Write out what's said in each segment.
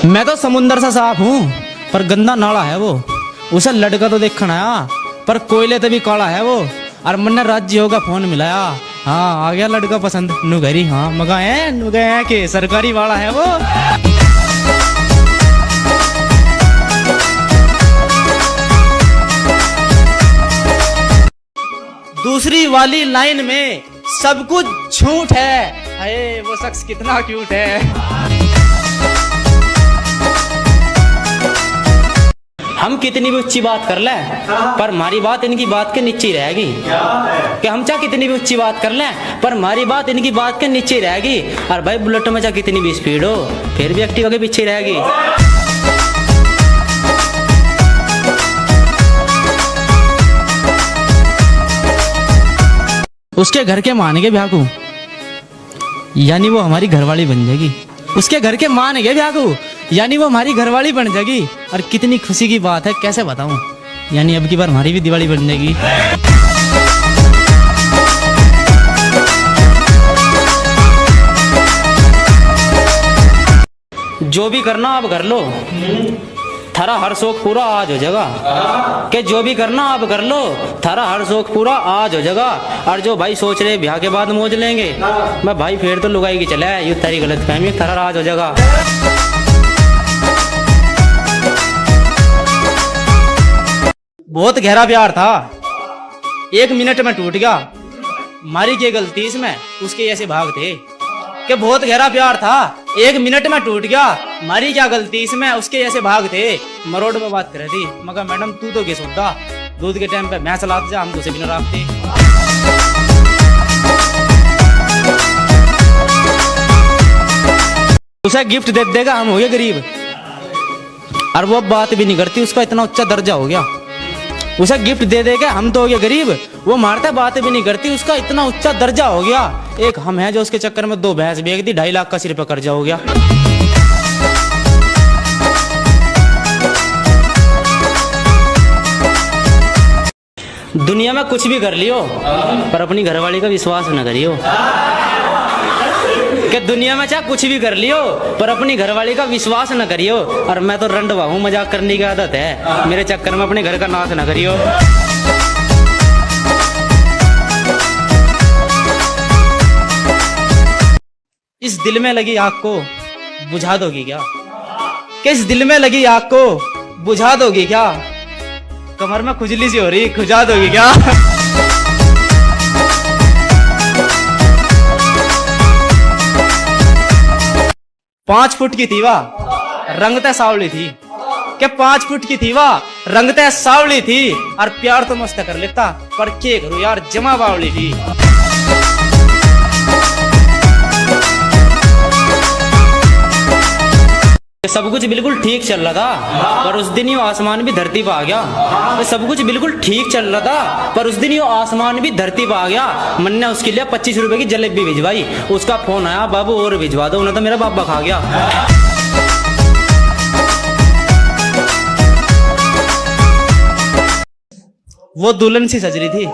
मैं तो समुंदर सा साफ हूँ पर गंदा नाला है वो। उसे लड़का तो देखना आया पर कोयले तो भी काला है वो। और मन राज्य होगा फोन मिलाया, हाँ आ गया लड़का पसंद नुगरी, हाँ नुगाए के सरकारी वाला है वो। दूसरी वाली लाइन में सब कुछ झूठ है, अरे वो शख्स कितना क्यूट है। हम कितनी भी ऊंची बात कर लें पर हमारी बात इनकी बात के नीचे रहेगी। कि हम चाहे कितनी भी ऊंची बात कर लें पर हमारी बात इनकी बात के नीचे रहेगी। और भाई बुलेट में चाहे कितनी भी स्पीड हो फिर भी एक्टिवा के पीछे रहेगी। उसके घर के मान के ब्याह को यानी वो हमारी घरवाली बन जाएगी। उसके घर के मान के ब्याह को यानी वो हमारी घरवाली बन जाएगी। और कितनी खुशी की बात है कैसे बताऊं, यानी अब की बार हमारी भी दिवाली बन जाएगी। जो भी करना आप कर लो, थारा हर शौक पूरा आज हो जाएगा। कि जो भी करना आप कर लो, थारा हर शौक पूरा आज हो जाएगा। और जो भाई सोच रहे ब्याह के बाद मौज लेंगे, मैं भाई फिर तो लुगाई की चला है, ये तारी गलत फहमी, थारा आज हो जाएगा। बहुत गहरा प्यार था, 1 मिनट में टूट गया, मारी की गलती इसमें उसके ऐसे भाग थे। कि बहुत गहरा प्यार था, 1 मिनट में टूट गया, मारी क्या गलती इसमें उसके ऐसे भाग थे। मरोड़ में बात कर रही थी, मगर मैडम तू तो किस होता, दूध के टाइम पे भैंस लाते जा, हम तो से बिना राखते। उसे गिफ्ट दे देगा, हम हो गए गरीब। और वो बात भी नहीं करती, उसका इतना उच्चा दर्जा हो गया। उसे गिफ्ट दे देगा, हम तो हो गए गरीब, वो मारता बात भी नहीं करती, उसका इतना उच्चा दर्जा हो गया। एक हम हैं जो उसके चक्कर में 2 भैंस बेच दी, 2.5 लाख का सिर पे कर्जा हो गया। दुनिया में कुछ भी कर लियो पर अपनी घरवाली का विश्वास न करियो। कि दुनिया में चाहे कुछ भी कर लियो पर अपनी घरवाली का विश्वास न करियो। और मैं तो रंडवा हूँ, मजाक करने की आदत है, मेरे चक्कर में अपने घर का नाश न करियो। इस दिल में लगी आग को बुझा दोगी क्या? किस दिल में लगी आग को बुझा दोगी क्या? कमर में खुजली सी हो रही, खुजा दोगी क्या? 5 फुट की थी वाह, रंगते सावली थी। क्या 5 फुट की थी वाह, रंगते सावली थी। और प्यार तो मस्त कर लेता पर क्या करूं यार, जमा बावली थी। सब कुछ बिल्कुल ठीक चल रहा था पर उस दिन ये आसमान भी धरती पर आ गया। सब कुछ बिल्कुल ठीक चल रहा था पर उस दिन ये आसमान भी धरती पर आ गया। मन ने उसके लिए 25 रुपए की जलेबी भिजवाई, उसका फोन आया, बाबू और भिजवा दो, उन्हें तो मेरा बाबा खा गया। वो दुल्हन सी सज रही थी,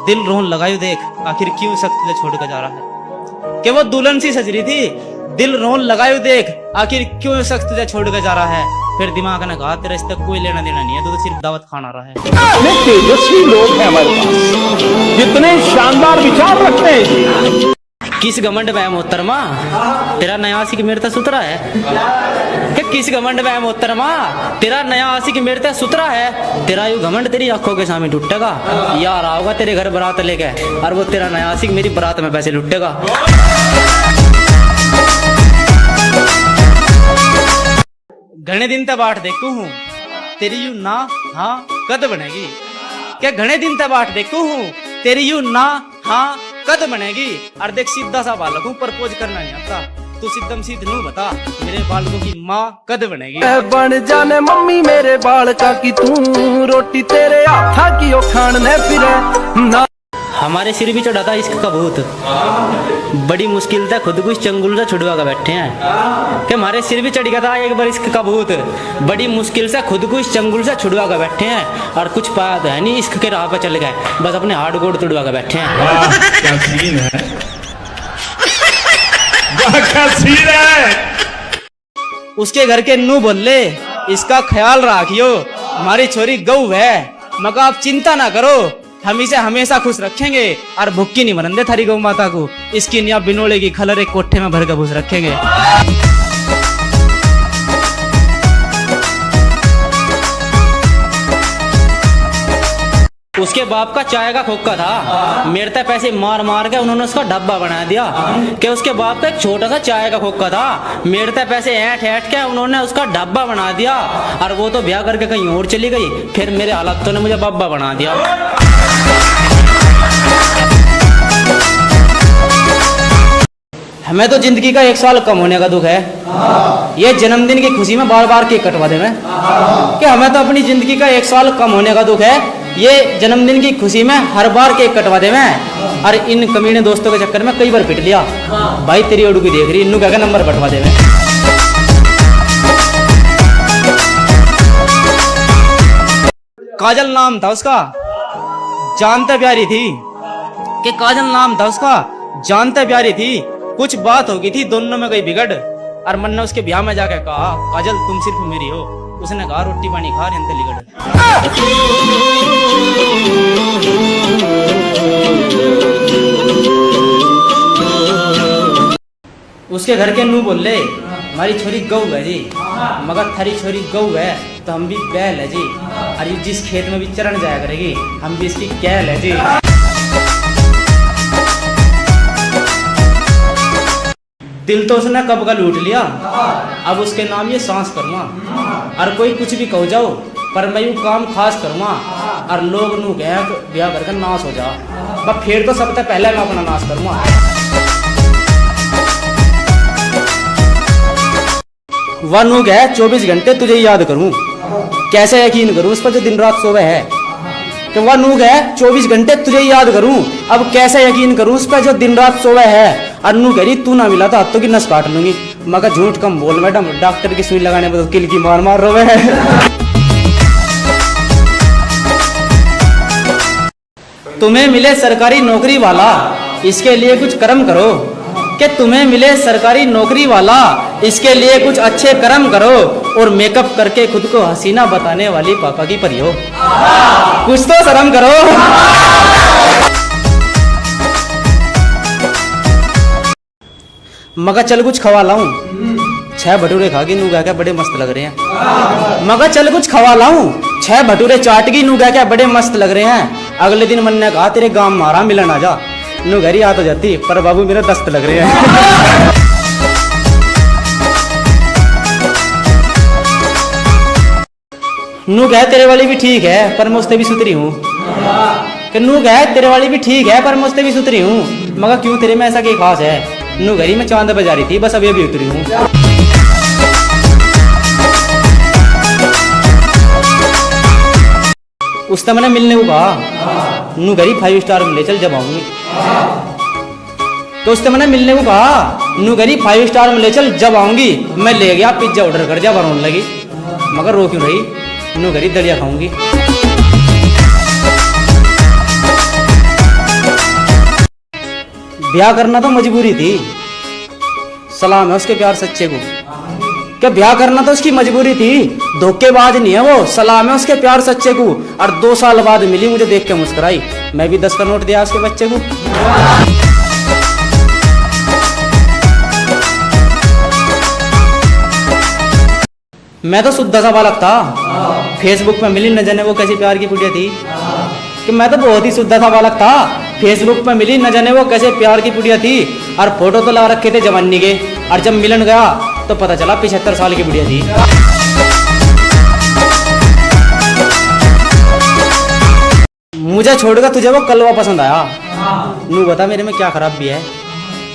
दिल रोन लगायो देख, आखिर क्यों सख्त छोड़ कर जा रहा है। कि वो दुल्हन सी सज रही थी, दिल रोन लगायो देख, आखिर क्यों शख्स तुझे छोड़ कर जा रहा है। फिर दिमाग ने कहा तेरा इससे कोई लेना देना नहीं है, तो सिर्फ दावत खाना रहा है। इतने तेजस्वी लोग हैं हमारे पास, कितने शानदार विचार रखते हैं। किस घमंड में मोहतरमा तेरा नया आशिक मेरे तक सुतरा है। कि किस घमंड में मोहतरमा तेरा नया आशिक मेरे तक सुतरा है। तेरा यू घमंड तेरी आंखों के सामने टूटेगा, यार आओगा तेरे घर बारात लेके और वो तेरा नया आशिक मेरी बारात में पैसे लुटेगा। घने दिन तक बाट देखू हूँ तेरी यू ना हाँ कद बनेगी। क्या घने दिन तक बाट देखू हूँ तेरी यू ना हाँ कद बनेगी। और देख सीधा सा बालक हूँ, प्रपोज करना नहीं आता, तू सिद्धम सीध नू बता मेरे बालकों की माँ कद बनेगी। बन जाने मम्मी मेरे बालका की, तू रोटी तेरे हाथा की ओ खाने फिरे ना। हमारे सिर भी चढ़ा था इश्क का भूत, बड़ी मुश्किल था खुद को इस चंगुल से छुड़वा कर बैठे हैं। कि हमारे सिर भी चढ़ गया था एक बार इश्क का भूत, बड़ी मुश्किल से खुद को इस चंगुल से छुड़वा कर बैठे हैं। और कुछ पाया तो है नहीं, इश्क के राह पे चले गए, बस अपने हार्ड कोड तोड़वा कर बैठे हैं। क्या सीन है, क्या सीन है। उसके घर के नू बोले इसका ख्याल रखियो, हमारी छोरी गऊ है, मगर आप चिंता ना करो, हम इसे हमेशा खुश रखेंगे और भुक्की नहीं मरन दे थारी गौ माता को। इसकी निया बिनोले की खलर एक कोठे में भर कर भूस रखेंगे। उसके बाप का चाय का खोखा था, मेरे तक पैसे मार मार के उन्होंने उसका डब्बा बना दिया। कि उसके बाप का एक छोटा सा चाय का खोखा था, मेरे तक पैसे ऐठ ऐठ के उन्होंने उसका डब्बा बना दिया, और वो तो ब्याह करके कहीं और चली गई, फिर मेरे हालातों ने मुझे बब्बा बना दिया। हमें तो जिंदगी का 1 साल कम होने का दुख है, ये जन्मदिन की खुशी में बार बार केक कटवा दे मैं, कि हमें तो अपनी जिंदगी का 1 साल कम होने का दुख है, ये जन्मदिन की खुशी में हर बार केक कटवा दे मैं। और इन कमीने दोस्तों के चक्कर में कई बार पिट लिया, भाई तेरी उड़की देख रही, इन्नू क्या नंबर बटवा दे मैं। काजल नाम था उसका, जानते प्यारी थी, कि काजल नाम था उसका, जानते प्यारी थी। कुछ बात हो गई थी दोनों में, गई बिगड़, और मन ने उसके ब्याह में जाके कहा काजल तुम सिर्फ मेरी हो। उसने कहा रोटी पानी खा रहे लिगड़। उसके घर के नू बोले हमारी छोरी गऊ है जी, मगर थारी छोरी गऊ है तो हम भी बैल है जी, और जिस खेत में भी चरण जाया करेगी हम भी इसकी कैल है जी। दिल तो उसने कब का लूट लिया, अब उसके नाम ये सांस करूँगा, और कोई कुछ भी कहो जाओ पर मैं यूँ काम खास करूँगा, और लोग नू गया ब्याह करके नाश हो जा, बस फिर तो सबसे पहले मैं अपना नाश करूँगा। वह नू गया 24 घंटे तुझे याद करूँ, कैसे यकीन करूँ उस पर जो दिन रात सोवे है। कि वह नू गया 24 घंटे तुझे याद करूं, अब कैसे यकीन करूं उस पर जो दिन रात सोवे है। और नू कह रही तू ना मिला तो हाथों की नस काट लूंगी। मगर झूठ कम बोल मैडम, डॉक्टर की सुई लगाने में तो किल की मार मार रोवे है। तुम्हें मिले सरकारी नौकरी वाला इसके लिए कुछ कर्म करो, कि तुम्हें मिले सरकारी नौकरी वाला इसके लिए कुछ अच्छे कर्म करो, और मेकअप करके खुद को हसीना बताने वाली पापा की परी हो, कुछ तो शर्म करो। मगर चल कुछ खवा लाऊं, 6 भटूरे खा के नू क्या बड़े मस्त लग रहे हैं। मगर चल कुछ खवा लाऊं, 6 भटूरे चाट की नू क्या बड़े मस्त लग रहे हैं। अगले दिन मन ने कहा तेरे गांव मारा मिलन आ जा, नू घर ही आ तो जाती पर बाबू मेरे दस्त लग रहे हैं। नू कहे तेरे वाली भी ठीक है पर मैं उससे भी सुतरी हूँ, कि नू कहे तेरे वाली भी ठीक है पर मैं उससे भी सुतरी हूँ। मगर क्यों तेरे में ऐसा क्या खास है, नू घरी में चांद बजा रही थी बस अभी अभी उतरी हूँ। उससे मैंने मिलने को कहा, नू घरी 5 स्टार में ले चल जब आऊंगी। तो उससे मैंने मिलने को कहा, नू घरी 5 स्टार में ले चल जब आऊंगी। मैं ले गया पिज्जा ऑर्डर कर जा, रोने लगी मगर रो क्यों रही, नू घरी दलिया खाऊंगी। ब्याह करना तो मजबूरी थी, सलाम है उसके प्यार सच्चे को, क्या ब्याह करना तो उसकी मजबूरी थी, धोखेबाज नहीं है वो, सलाम है उसके प्यार सच्चे को। और 2 साल बाद मिली मुझे देख के मुस्कुराई, मैं भी 10 का नोट दिया उसके बच्चे को। मैं तो शुद्ध सा बालक था, फेसबुक पे मिली न जाने वो कैसी प्यार की पुड़िया थी, कि मैं तो बहुत ही शुद्ध सा बालक था, फेसबुक पे मिली न जाने वो कैसे प्यार की पुड़िया थी। और फोटो तो लगा रखे थे जवानी के, और जब मिलन गया तो पता चला 75 साल की बुढ़िया थी। मुझे छोड़कर तुझे वो कलवा पसंद आया, नू बता मेरे में क्या खराबी है,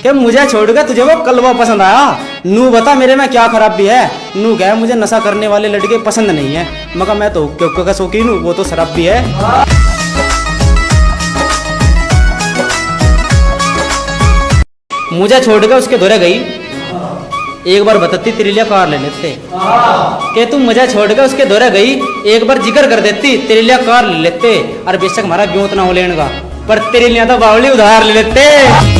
कि मुझे छोड़कर तुझे वो कलवा पसंद आया, नू बता मेरे में क्या खराबी है। नू कहे मुझे नशा करने वाले लड़के पसंद नहीं है, मगर मैं तो हुक्के का शौकीन हूँ, वो तो शराब भी है। मुझे छोड़कर उसके धोरे गई, एक बार बताती तेरे लिए कार ले लेते, कि तू मुझे छोड़कर उसके धोरे गई, एक बार जिक्र कर देती तेरे लिए कार ले लेते। और बेशक हमारा ब्योत ना हो लेने का, पर तेरे लिए तो बावली उधार ले लेते।